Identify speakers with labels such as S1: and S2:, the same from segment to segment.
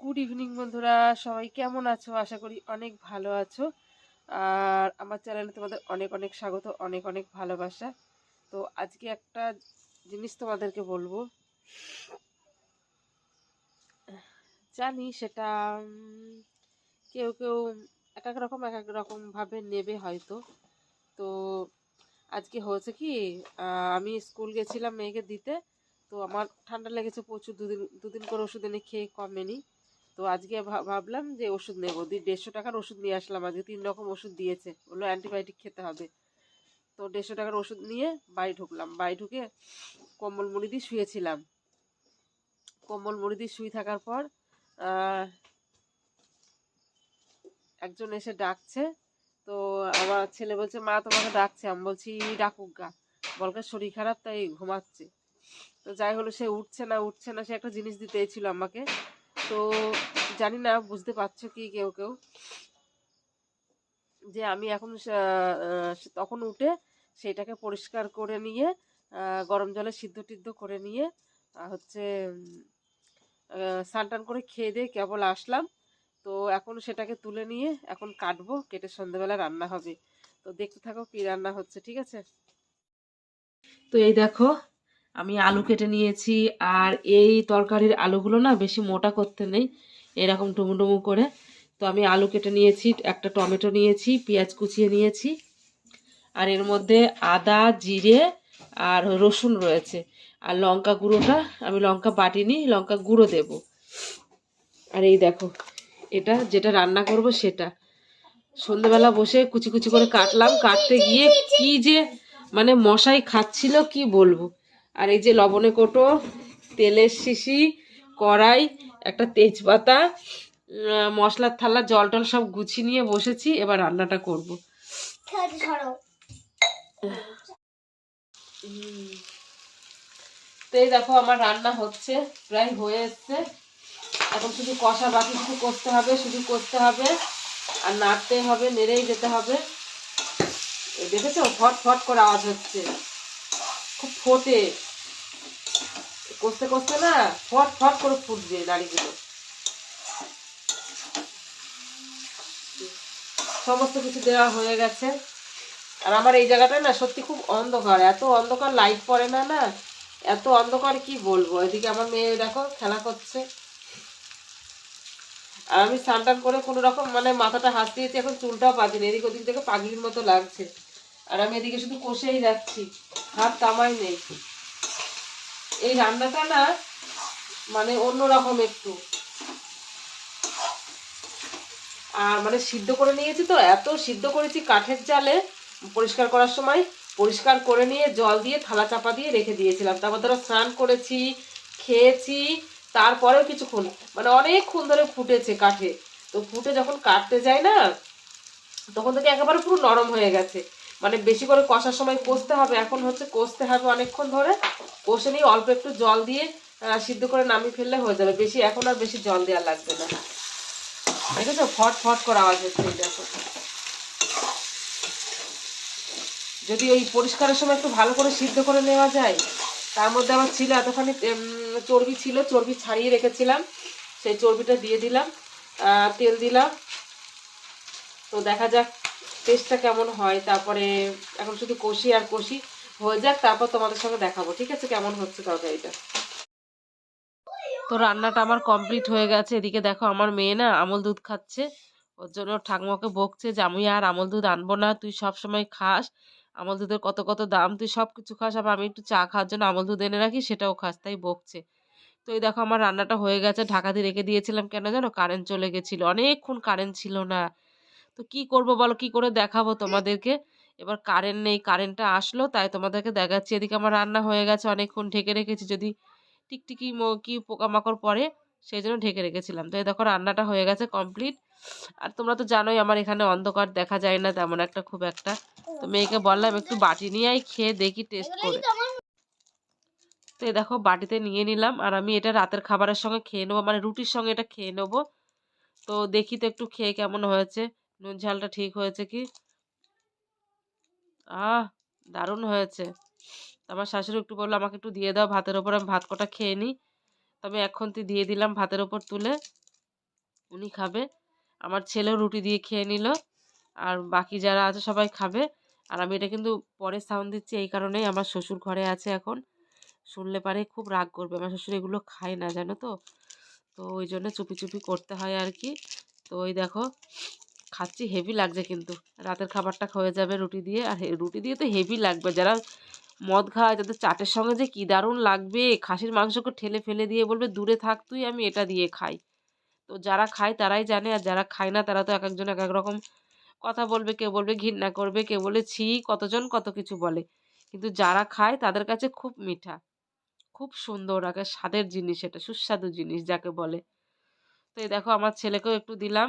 S1: Good evening বন্ধুরা, সবাই কেমন আছো? আশা করি অনেক ভালো আছো। আর আমার চ্যানেলে তোমাদের অনেক অনেক স্বাগত, অনেক অনেক ভালোবাসা। তো আজকে একটা জিনিস তোমাদেরকে বলবো, জানি সেটা কেউ কেউ এক এক রকম ভাবে নেবে হয়তো। তো আজকে হয়েছে কি, আমি স্কুল গেছিলাম মেয়েকে দিতে। তো আমার ঠান্ডা লেগেছে প্রচুর, দুদিন দুদিন করে ওষুধ এনে খেয়ে কমেনি। তো আজকে ভাবলাম যে ওষুধ নেবো, 150 টাকার ওষুধ নিয়ে আসলাম। আজকে 3 রকম ওষুধ দিয়েছে, বললো অ্যান্টিবায়োটিক খেতে হবে। তো 150 টাকার ওষুধ নিয়ে বাড়ি ঢুকলাম। বাড়ি ঢুকে কম্বল মুড়ি দিয়ে শুয়েছিলাম। কম্বল মুড়ি দিয়ে শুয়ে থাকার পর একজন এসে ডাকছে। তো আমার ছেলে বলছে, মা তোমাকে ডাকছে। আমি বলছি ডাকুক গা, বলকে শরীর খারাপ তাই ঘুমাচ্ছে। তো যাই হলো, সে উঠছে না, সে একটা জিনিস দিতে ছিল আমাকে। তো জানি না বুঝতে পারছো কি কেউ কেউ, যে আমি এখন তখন উঠে সেটাকে পরিষ্কার করে নিয়ে গরম জলে সিদ্ধ টিদ্ধ করে নিয়ে হচ্ছে স্নান টান করে খেয়ে দিয়ে কেবল আসলাম। তো এখন সেটাকে তুলে নিয়ে এখন কাটবো, কেটে সন্ধ্যেবেলা রান্না হবে। তো দেখতে থাকো কি রান্না হচ্ছে, ঠিক আছে? তো এই দেখো, আমি আলু কেটে নিয়েছি। আর এই তরকারির আলুগুলো না বেশি মোটা করতে নেই, এরকম ডুমু ডুমু করে। তো আমি আলু কেটে নিয়েছি, একটা টমেটো নিয়েছি, পেঁয়াজ কুচিয়ে নিয়েছি। আর এর মধ্যে আদা, জিরে আর রসুন রয়েছে। আর লঙ্কা গুঁড়োটা আমি লঙ্কা বাটিনি, লঙ্কা গুঁড়ো দেব। আর এই দেখো, এটা যেটা রান্না করব সেটা। সন্ধ্যেবেলা বসে কুচি কুচি করে কাটলাম, কাটতে গিয়ে কি যে মানে মশাই খাচ্ছিল কি বলবো। আর এই যে লবণে কোটো, তেলের শিশি, কড়াই, একটা তেজপাতা, মশলার থালা, জল টল সব গুছিয়ে নিয়ে বসেছি। এবার রান্নাটা করব। তো এই দেখো, আমার রান্না হচ্ছে, প্রায় হয়ে এসছে। এখন শুধু কষা বাকি, শুধু কষতে হবে আর নাড়তে হবে, নেড়েই যেতে হবে। দেখেছো, ফট ফট করে আওয়াজ হচ্ছে, খুব ফোটে। কষতে কষতে না ফট ফট করে ফুটবে নাড়িগুলো। সমস্ত কিছু দেওয়া হয়ে গেছে। আর আমার এই জায়গাটায় না সত্যি খুব অন্ধকার, এত অন্ধকার, লাইট পড়ে না, এত অন্ধকার কি বলবো। এদিকে আমার মেয়ে দেখো খেলা করছে। আর আমি স্নান টান করে কোনো রকম মানে মাথাটা হাত দিয়েছি, এখন চুলটাও পাচিনি, এদিক ওদিক থেকে পাগলির মতো লাগছে। আর আমি এদিকে শুধু কষেই যাচ্ছি, হাত তামাই নেই। এই রান্নাটা না মানে অন্যরকম একটু। আর মানে সিদ্ধ করে নিয়েছি, তো এত সিদ্ধ করেছি কাঠের জালে। পরিষ্কার করার সময় পরিষ্কার করে নিয়ে জল দিয়ে থালা চাপা দিয়ে রেখে দিয়েছিলাম। তারপর ধরো স্নান করেছি, খেয়েছি, তারপরেও কিছুক্ষণ মানে অনেকক্ষণ ধরে ফুটেছে কাঠে। তো ফুটে যখন কাটতে যায় না, তখন থেকে একেবারে পুরো নরম হয়ে গেছে। মানে বেশি করে কষার সময় কষতে হবে, এখন হচ্ছে কষতে হবে অনেকক্ষণ ধরে। কষে নিয়ে অল্প একটু জল দিয়ে সিদ্ধ করে নামিয়ে ফেললে হয়ে যাবে। বেশি এখন আর বেশি জল দেওয়া লাগবে না। দেখেছো, ফট ফট করে আওয়াজ হচ্ছে। দেখো, যদি ওই পরিষ্কারের সময় একটু ভালো করে সিদ্ধ করে নেওয়া যায়। তার মধ্যে আমার ছিল এতখানি চর্বি ছিল, চর্বি ছাড়িয়ে রেখেছিলাম, সেই চর্বিটা দিয়ে দিলাম, তেল দিলাম। তো দেখা যাক টেস্টটা কেমন হয়। তারপরে এখন শুধু কষি আর কষি, হয়ে যাক, তারপর তোমাদের সঙ্গে দেখাবো, ঠিক আছে, কেমন হচ্ছে তরকারিটা। তো রান্নাটা আমার কমপ্লিট হয়ে গেছে। এদিকে দেখো, আমার মেয়ে না আমল দুধ খাচ্ছে। ওর জন্য ঠাকুমাকে বকছে যে আমি আর আমল দুধ আনবো না, তুই সব সময় খাস, আমল দুধের কত কত দাম, তুই সব কিছু খাস, আবার আমি একটু চা খাওয়ার জন্য আমল দুধ এনে রাখি, সেটাও খাস, তাই বকছে। তো এই দেখো, আমার রান্নাটা হয়ে গেছে। ঢাকা দিয়ে রেখে দিয়েছিলাম, কেন জানো, কারেন্ট চলে গেছিল, অনেকক্ষণ কারেন্ট ছিল না। তো কি করব বলো, কি করে দেখাবো তোমাদেরকে। এবার কারেন্ট নেই, কারেন্টটা আসলো তাই তোমাদেরকে দেখাচ্ছি। এদিকে আমার রান্না হয়ে গেছে, অনেকক্ষণ ঢেকে রেখেছি, যদি টিকটিকি কি পোকামাকড় পড়ে সেই জন্য ঢেকে রেখেছিলাম। তো এই দেখো, রান্নাটা হয়ে গেছে কমপ্লিট। আর তোমরা তো জানোই আমার এখানে অন্ধকার, দেখা যায় না তেমন একটা, খুব একটা। তো মেয়েকে বললাম একটু বাটি নিয়ে আই, খেয়ে দেখি টেস্ট করে। তো এই দেখো, বাটিতে নিয়ে নিলাম। আর আমি এটা রাতের খাবারের সঙ্গে খেয়ে নেবো, মানে রুটির সঙ্গে এটা খেয়ে নেবো। তো দেখি তো একটু খেয়ে কেমন হয়েছে, নুন ঝালটা ঠিক হয়েছে কি। দারুণ হয়েছে। আমার শাশুড়ি একটু বললো আমাকে একটু দিয়ে দাও ভাতের ওপর, আমি ভাত কটা খেয়ে নিই। তবে এখন দিয়ে দিলাম ভাতের ওপর তুলে। উনি খাবে। আমার ছেলেও রুটি দিয়ে খেয়ে নিল, আর বাকি যারা আছে সবাই খাবে। আর আমি এটা কিন্তু পরে সাউন্ড দিচ্ছি এই কারণেই, আমার শ্বশুর ঘরে আছে এখন, শুনলে পারে খুব রাগ করবে। আমার শ্বশুর এগুলো খায় না জানো তো, তো ওই জন্য চুপি চুপি করতে হয় আর কি। তো ওই দেখো খাচ্ছি, হেভি লাগছে কিন্তু। রাতের খাবারটা হয়ে যাবে রুটি দিয়ে, আর রুটি দিয়ে তো হেভি লাগবে। যারা মদ খায় তাদের চাটের সঙ্গে যে কী দারুণ লাগবে। খাসির মাংসকে ঠেলে ফেলে দিয়ে বলবে দূরে থাক তুই, আমি এটা দিয়ে খাই। তো যারা খায় তারাই জানে, আর যারা খায় না তারা তো এক একজন এক এক রকম কথা বলবে। কেউ বলবে ঘৃণা করবে, কেউ বলে ছি, কতজন কত কিছু বলে। কিন্তু যারা খায় তাদের কাছে খুব মিঠা, খুব সুন্দর, আগে স্বাদের জিনিস, এটা সুস্বাদু জিনিস যাকে বলে। তো এই দেখো আমার ছেলেকেও একটু দিলাম।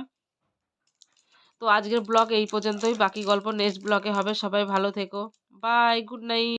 S1: তো আজকের ব্লগ এই পর্যন্তই, বাকি গল্প নেক্সট ব্লগে হবে। সবাই ভালো থেকো, বাই, গুড নাইট।